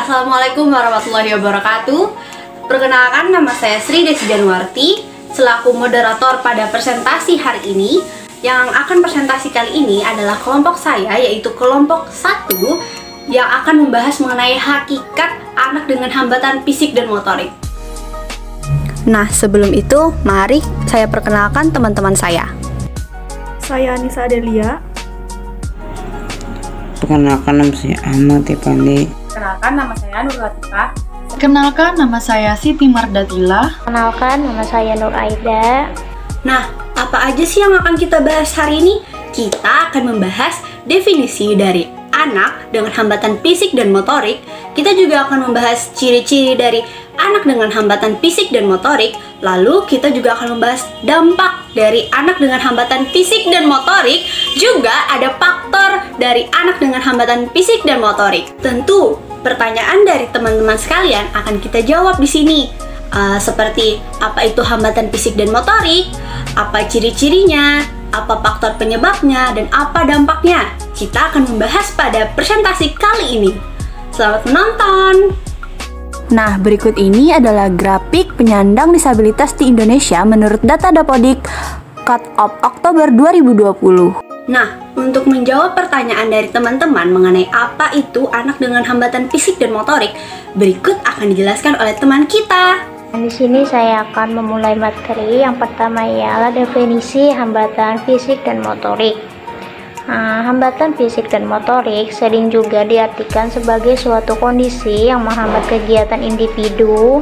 Assalamualaikum warahmatullahi wabarakatuh. Perkenalkan, nama saya Sri Desi Januarti selaku moderator pada presentasi hari ini. Yang akan presentasi kali ini adalah kelompok saya, yaitu kelompok 1 yang akan membahas mengenai hakikat anak dengan hambatan fisik dan motorik. Nah, sebelum itu, mari saya perkenalkan teman-teman saya. Saya Anissa Adelia. Perkenalkan, nama saya Ahmad Tifani. Kenalkan, nama saya Nur Latifah. Kenalkan, nama saya Siti Mardatila. Kenalkan, nama saya Nur Aida. Nah, apa aja sih yang akan kita bahas hari ini? Kita akan membahas definisi dari anak dengan hambatan fisik dan motorik. Kita juga akan membahas ciri-ciri dari anak dengan hambatan fisik dan motorik. Lalu kita juga akan membahas dampak dari anak dengan hambatan fisik dan motorik. Juga ada faktor dari anak dengan hambatan fisik dan motorik. Tentu pertanyaan dari teman-teman sekalian akan kita jawab di sini. Seperti apa itu hambatan fisik dan motorik, apa ciri-cirinya, apa faktor penyebabnya, dan apa dampaknya. Kita akan membahas pada presentasi kali ini. Selamat menonton! Nah, berikut ini adalah grafik penyandang disabilitas di Indonesia menurut data Dapodik cut-off Oktober 2020. Nah, untuk menjawab pertanyaan dari teman-teman mengenai apa itu anak dengan hambatan fisik dan motorik, berikut akan dijelaskan oleh teman kita. Di sini saya akan memulai materi. Yang pertama ialah definisi hambatan fisik dan motorik. Hambatan fisik dan motorik sering juga diartikan sebagai suatu kondisi yang menghambat kegiatan individu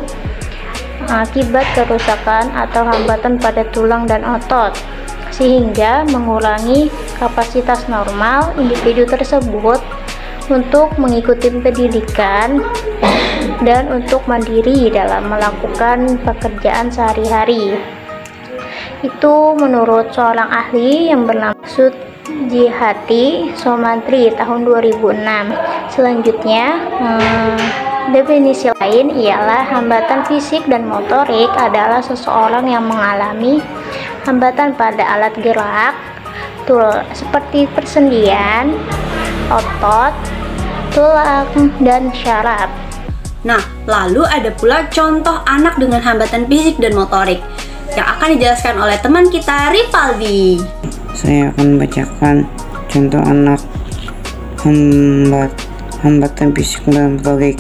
akibat kerusakan atau hambatan pada tulang dan otot, sehingga mengurangi kapasitas normal individu tersebut untuk mengikuti pendidikan dan untuk mandiri dalam melakukan pekerjaan sehari-hari. Itu menurut seorang ahli yang bernama Sudjihati Somantri tahun 2006. Selanjutnya, definisi lain ialah hambatan fisik dan motorik adalah seseorang yang mengalami hambatan pada alat gerak seperti persendian, otot, tulang, dan syaraf. Nah, lalu ada pula contoh anak dengan hambatan fisik dan motorik yang akan dijelaskan oleh teman kita, Ripaldi. Saya akan membacakan contoh anak hambatan fisik dan motorik.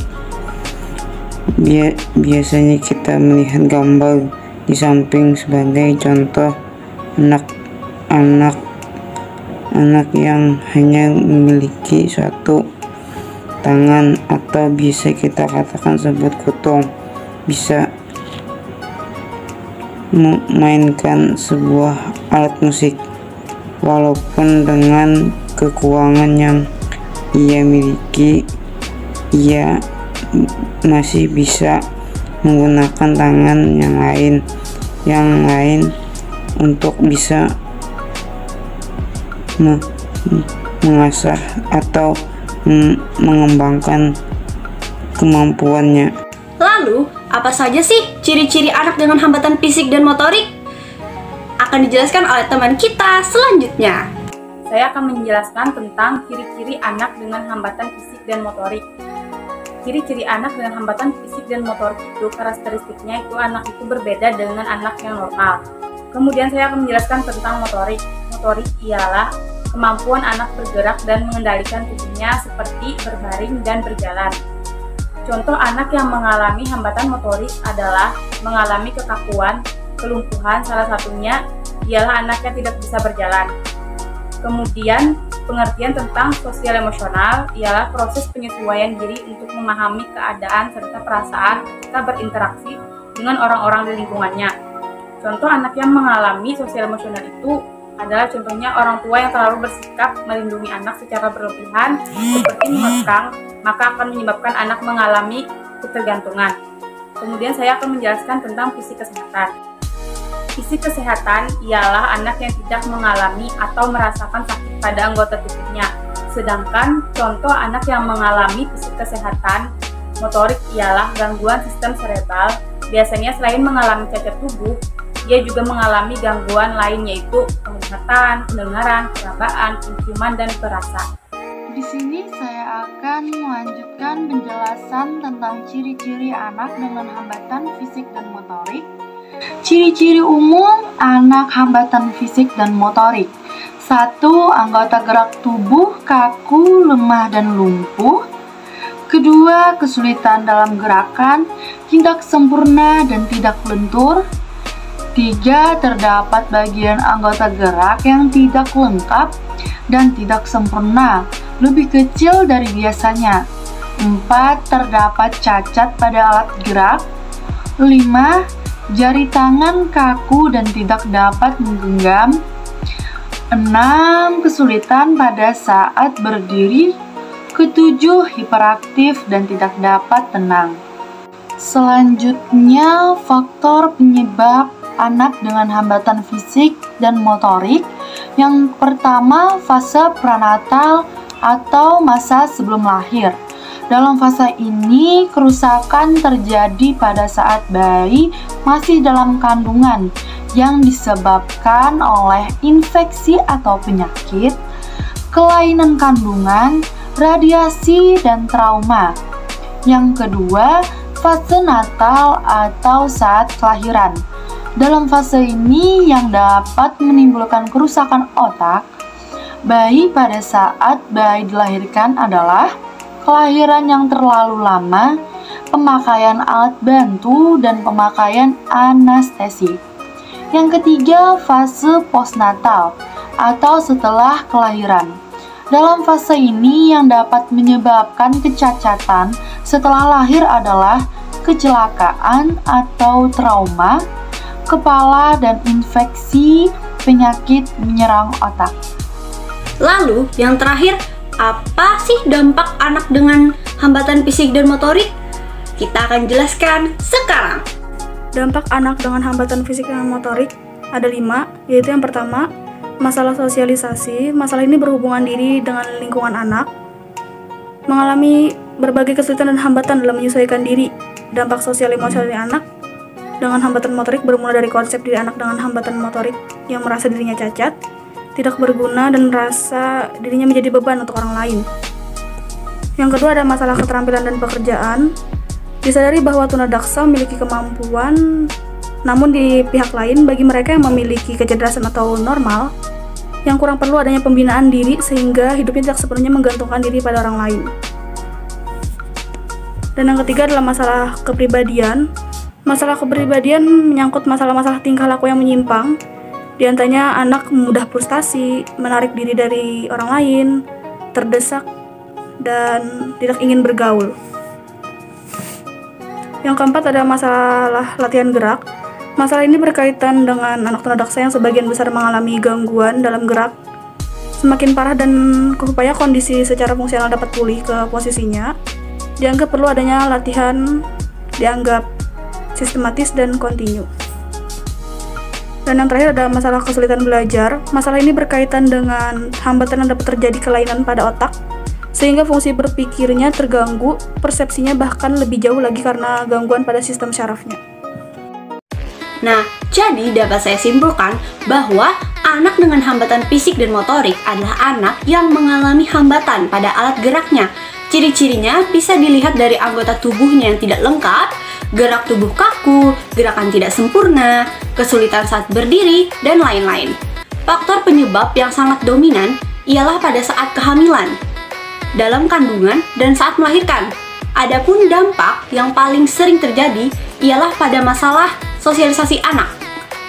Biasanya kita melihat gambar di samping sebagai contoh anak yang hanya memiliki suatu tangan atau bisa kita katakan sebut kutung, bisa memainkan sebuah alat musik. Walaupun dengan kekurangan yang ia miliki, ia masih bisa menggunakan tangan yang lain untuk bisa mengasah atau mengembangkan kemampuannya. Lalu, apa saja sih ciri-ciri anak dengan hambatan fisik dan motorik? Akan dijelaskan oleh teman kita selanjutnya. Saya akan menjelaskan tentang ciri-ciri anak dengan hambatan fisik dan motorik. Ciri-ciri anak dengan hambatan fisik dan motorik itu karakteristiknya itu anak itu berbeda dengan anak yang normal. Kemudian saya akan menjelaskan tentang motorik. Motorik ialah kemampuan anak bergerak dan mengendalikan tubuhnya seperti berbaring dan berjalan. Contoh anak yang mengalami hambatan motorik adalah mengalami kekakuan, kelumpuhan, salah satunya ialah anak yang tidak bisa berjalan. Kemudian, pengertian tentang sosial emosional ialah proses penyesuaian diri untuk memahami keadaan serta perasaan ketika berinteraksi dengan orang-orang di lingkungannya. Contoh anak yang mengalami sosial emosional itu adalah contohnya orang tua yang terlalu bersikap melindungi anak secara berlebihan seperti mengekang, maka akan menyebabkan anak mengalami ketergantungan. Kemudian saya akan menjelaskan tentang fisik kesehatan. Fisik kesehatan ialah anak yang tidak mengalami atau merasakan sakit pada anggota tubuhnya. Sedangkan contoh anak yang mengalami fisik kesehatan motorik ialah gangguan sistem serebral. Biasanya selain mengalami cacat tubuh, dia juga mengalami gangguan lain yaitu penglihatan, pendengaran, perabaan, penciuman, dan perasa. Di sini saya akan melanjutkan penjelasan tentang ciri-ciri anak dengan hambatan fisik dan motorik. Ciri-ciri umum anak hambatan fisik dan motorik. 1. Anggota gerak tubuh kaku, lemah, dan lumpuh. 2. Kesulitan dalam gerakan, tidak sempurna dan tidak lentur. 3. Terdapat bagian anggota gerak yang tidak lengkap dan tidak sempurna, lebih kecil dari biasanya. 4. Terdapat cacat pada alat gerak. 5. Jari tangan kaku dan tidak dapat menggenggam. 6. Kesulitan pada saat berdiri. 7. Hiperaktif dan tidak dapat tenang. Selanjutnya, faktor penyebab anak dengan hambatan fisik dan motorik. Yang pertama, fase prenatal atau masa sebelum lahir. Dalam fase ini, kerusakan terjadi pada saat bayi masih dalam kandungan yang disebabkan oleh infeksi atau penyakit, kelainan kandungan, radiasi, dan trauma. Yang kedua, fase natal atau saat kelahiran. Dalam fase ini yang dapat menimbulkan kerusakan otak bayi pada saat bayi dilahirkan adalah kelahiran yang terlalu lama, pemakaian alat bantu, dan pemakaian anestesi. Yang ketiga, fase postnatal atau setelah kelahiran. Dalam fase ini yang dapat menyebabkan kecacatan setelah lahir adalah kecelakaan atau trauma, kepala, dan infeksi penyakit menyerang otak. Lalu, yang terakhir, apa sih dampak anak dengan hambatan fisik dan motorik? Kita akan jelaskan sekarang. Dampak anak dengan hambatan fisik dan motorik ada 5, yaitu yang pertama, masalah sosialisasi. Masalah ini berhubungan diri dengan lingkungan anak, mengalami berbagai kesulitan dan hambatan dalam menyesuaikan diri. Dampak sosial emosional anak dengan hambatan motorik bermula dari konsep diri anak dengan hambatan motorik yang merasa dirinya cacat, tidak berguna, dan merasa dirinya menjadi beban untuk orang lain. Yang kedua ada masalah keterampilan dan pekerjaan. Disadari bahwa tunadaksa memiliki kemampuan, namun di pihak lain bagi mereka yang memiliki kecerdasan atau normal, yang kurang perlu adanya pembinaan diri sehingga hidupnya tidak sepenuhnya menggantungkan diri pada orang lain. Dan yang ketiga adalah masalah kepribadian. Masalah kepribadian menyangkut masalah-masalah tingkah laku yang menyimpang. Di antaranya anak mudah frustasi, menarik diri dari orang lain, terdesak, dan tidak ingin bergaul. Yang keempat ada masalah latihan gerak. Masalah ini berkaitan dengan anak tunadaksa yang sebagian besar mengalami gangguan dalam gerak. Semakin parah dan upaya kondisi secara fungsional dapat pulih ke posisinya, dianggap perlu adanya latihan, dianggap sistematis dan kontinu. Dan yang terakhir ada masalah kesulitan belajar. Masalah ini berkaitan dengan hambatan yang dapat terjadi kelainan pada otak, sehingga fungsi berpikirnya terganggu, persepsinya bahkan lebih jauh lagi karena gangguan pada sistem syarafnya. Nah, jadi dapat saya simpulkan bahwa anak dengan hambatan fisik dan motorik adalah anak yang mengalami hambatan pada alat geraknya. Ciri-cirinya bisa dilihat dari anggota tubuhnya yang tidak lengkap, gerak tubuh kaku, gerakan tidak sempurna, kesulitan saat berdiri, dan lain-lain. Faktor penyebab yang sangat dominan ialah pada saat kehamilan, dalam kandungan, dan saat melahirkan. Adapun dampak yang paling sering terjadi ialah pada masalah sosialisasi anak,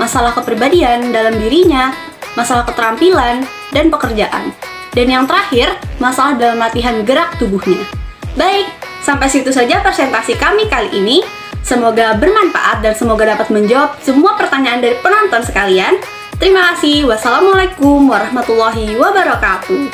masalah kepribadian dalam dirinya, masalah keterampilan, dan pekerjaan. Dan yang terakhir, masalah dalam latihan gerak tubuhnya. Baik, sampai situ saja presentasi kami kali ini. Semoga bermanfaat dan semoga dapat menjawab semua pertanyaan dari penonton sekalian. Terima kasih. Wassalamualaikum warahmatullahi wabarakatuh.